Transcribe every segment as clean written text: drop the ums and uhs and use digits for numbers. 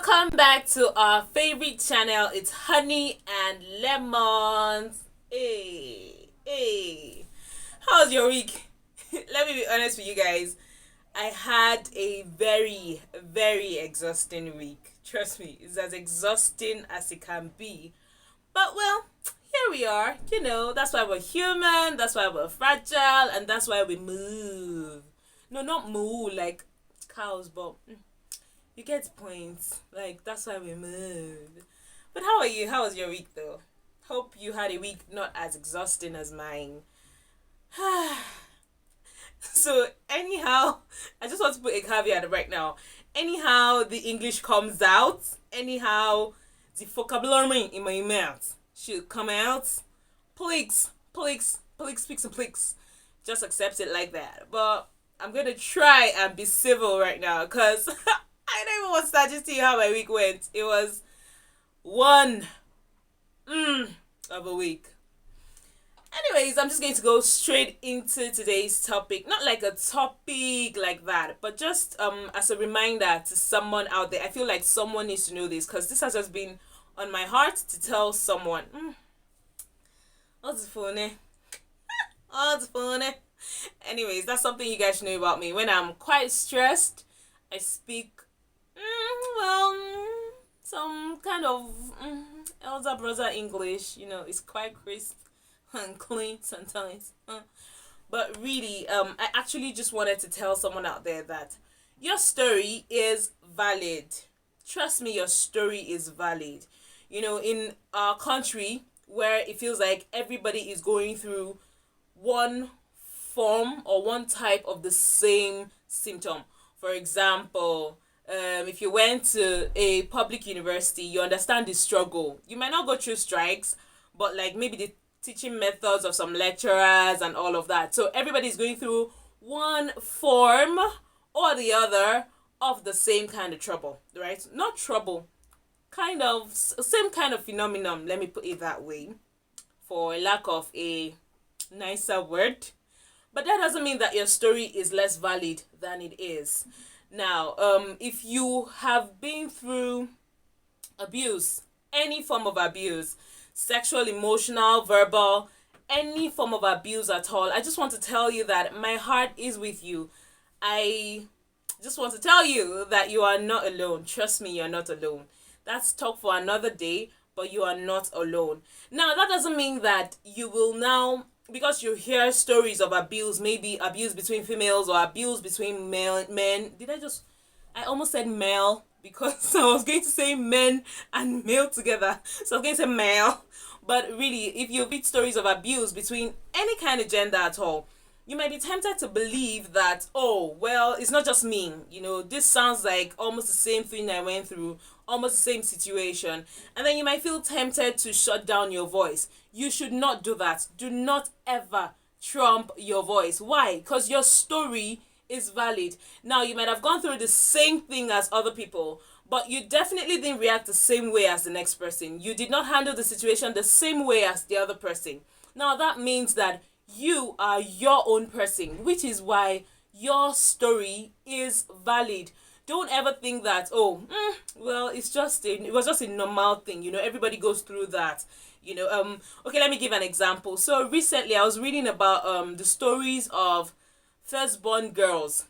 Welcome back to our favorite channel. It's Honey and Lemons. Hey. How's your week? Let me be honest with you guys. I had a very, very exhausting week. Trust me, it's as exhausting as it can be. But well, here we are. That's why we're human, that's why we're fragile, and that's why we move. No, not moo like cows, but you get the point. Like, that's why we move. But how are you? How was your week, though? Hope you had a week not as exhausting as mine. So, anyhow, I just want to put a caveat right now. Anyhow, the English comes out. Anyhow, the vocabulary in my mouth should come out. Please, speak some please. Just accept it like that. But I'm going to try and be civil right now because I don't even want to start just to you how my week went. It was one of a week. Anyways, I'm just going to go straight into today's topic. Not like a topic like that, but just as a reminder to someone out there. I feel like someone needs to know this because this has just been on my heart to tell someone. What's funny? What's funny? Anyways, that's something you guys should know about me. When I'm quite stressed, I speak some kind of elder brother English. It's quite crisp and clean sometimes. But really, I actually just wanted to tell someone out there that your story is valid. Trust me, your story is valid. In our country where it feels like everybody is going through one form or one type of the same symptom. For example, if you went to a public university, you understand the struggle. You might not go through strikes, but like maybe the teaching methods of some lecturers and all of that. So everybody's going through one form or the other of the same kind of trouble, right? Not trouble, kind of same kind of phenomenon, let me put it that way, for lack of a nicer word. But that doesn't mean that your story is less valid than it is. Now, if you have been through abuse, any form of abuse, sexual, emotional, verbal, any form of abuse at all, I just want to tell you that my heart is with you. I just want to tell you that you are not alone. Trust me, you're not alone. That's talk for another day, but you are not alone. Now, that doesn't mean that you will now, because you hear stories of abuse, maybe abuse between females or abuse between men. I almost said male because I was going to say men and male together. So I was going to say male. But really, if you read stories of abuse between any kind of gender at all, you might be tempted to believe that, oh, well, it's not just me. This sounds like almost the same thing I went through, almost the same situation. And then you might feel tempted to shut down your voice. You should not do that. Do not ever trump your voice. Why? Because your story is valid. Now, you might have gone through the same thing as other people, but you definitely didn't react the same way as the next person. You did not handle the situation the same way as the other person. Now, that means that you are your own person, which is why your story is valid. Don't ever think that, it was just a normal thing. Everybody goes through that. Okay, let me give an example. So recently I was reading about the stories of firstborn girls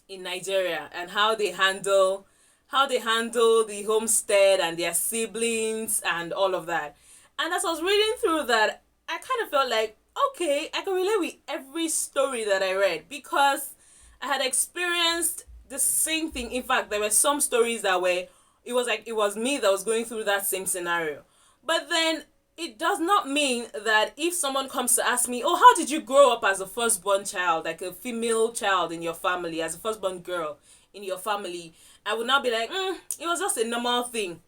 in Nigeria and how they handle the homestead and their siblings and all of that. And as I was reading through that, I kind of felt like, okay, I can relate with every story that I read because I had experienced the same thing. In fact, there were some stories that it was me that was going through that same scenario. But then it does not mean that if someone comes to ask me, oh, how did you grow up as a firstborn child, like a female child in your family, as a firstborn girl in your family, I would not be like, it was just a normal thing.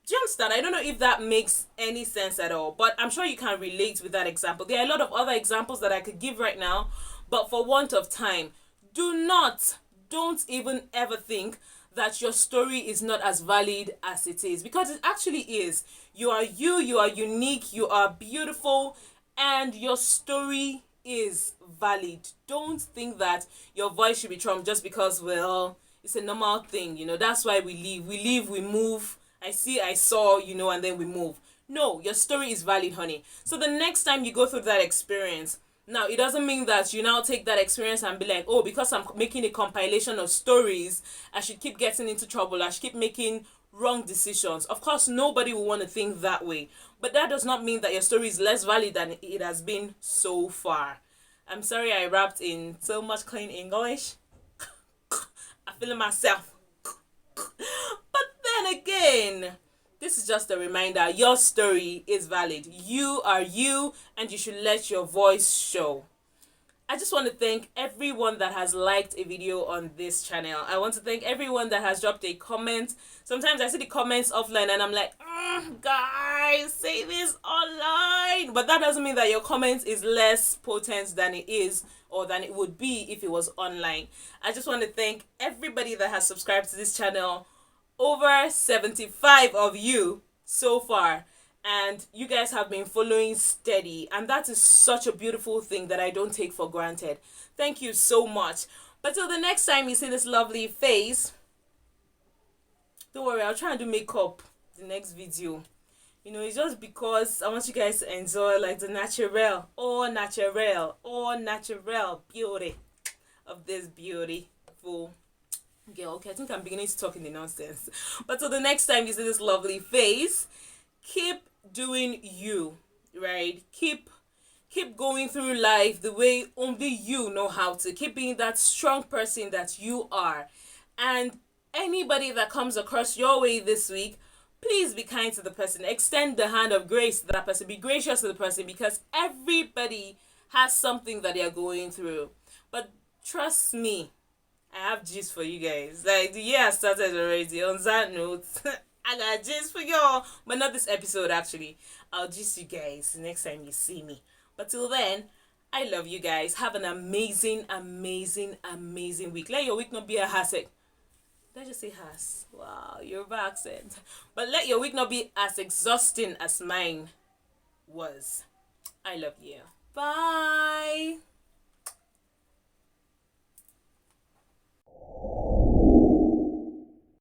Do you understand? I don't know if that makes any sense at all, but I'm sure you can relate with that example. There are a lot of other examples that I could give right now, but for want of time, don't even ever think that your story is not as valid as it is, because it actually is. You are unique, you are beautiful, and your story is valid. Don't think that your voice should be trumped just because, It's a normal thing, That's why we leave. We leave, we move. I see, I saw, and then we move. No, your story is valid, honey. So the next time you go through that experience, now it doesn't mean that you now take that experience and be like, oh, because I'm making a compilation of stories, I should keep getting into trouble. I should keep making wrong decisions. Of course, nobody will want to think that way. But that does not mean that your story is less valid than it has been so far. I'm sorry I rapped in so much clean English. I feel it myself. But then again, this is just a reminder, your story is valid. You are you, and you should let your voice show. I just want to thank everyone that has liked a video on this channel. I want to thank everyone that has dropped a comment. Sometimes I see the comments offline and I'm like, guys, say this online. But that doesn't mean that your comment is less potent than it is or than it would be if it was online. I just want to thank everybody that has subscribed to this channel. Over 75 of you so far. And you guys have been following steady, and that is such a beautiful thing that I don't take for granted. Thank you so much. But till the next time you see this lovely face, don't worry, I'll try and do makeup the next video. It's just because I want you guys to enjoy like the natural beauty of this beautiful girl. Okay, I think I'm beginning to talk in the nonsense. But till the next time you see this lovely face, keep doing you, right? Keep going through life the way only you know how to. Keep being that strong person that you are. And anybody that comes across your way this week, please be kind to the person. Extend the hand of grace to that person. Be gracious to the person, because everybody has something that they are going through. But trust me, I have gist for you guys. Like, the year started already. On that note, I got gist for y'all. But not this episode, actually. I'll gist you guys next time you see me. But till then, I love you guys. Have an amazing, amazing, amazing week. Let your week not be a hassle. Did I just say has? Wow, Yoruba accent. But let your week not be as exhausting as mine was. I love you. Bye.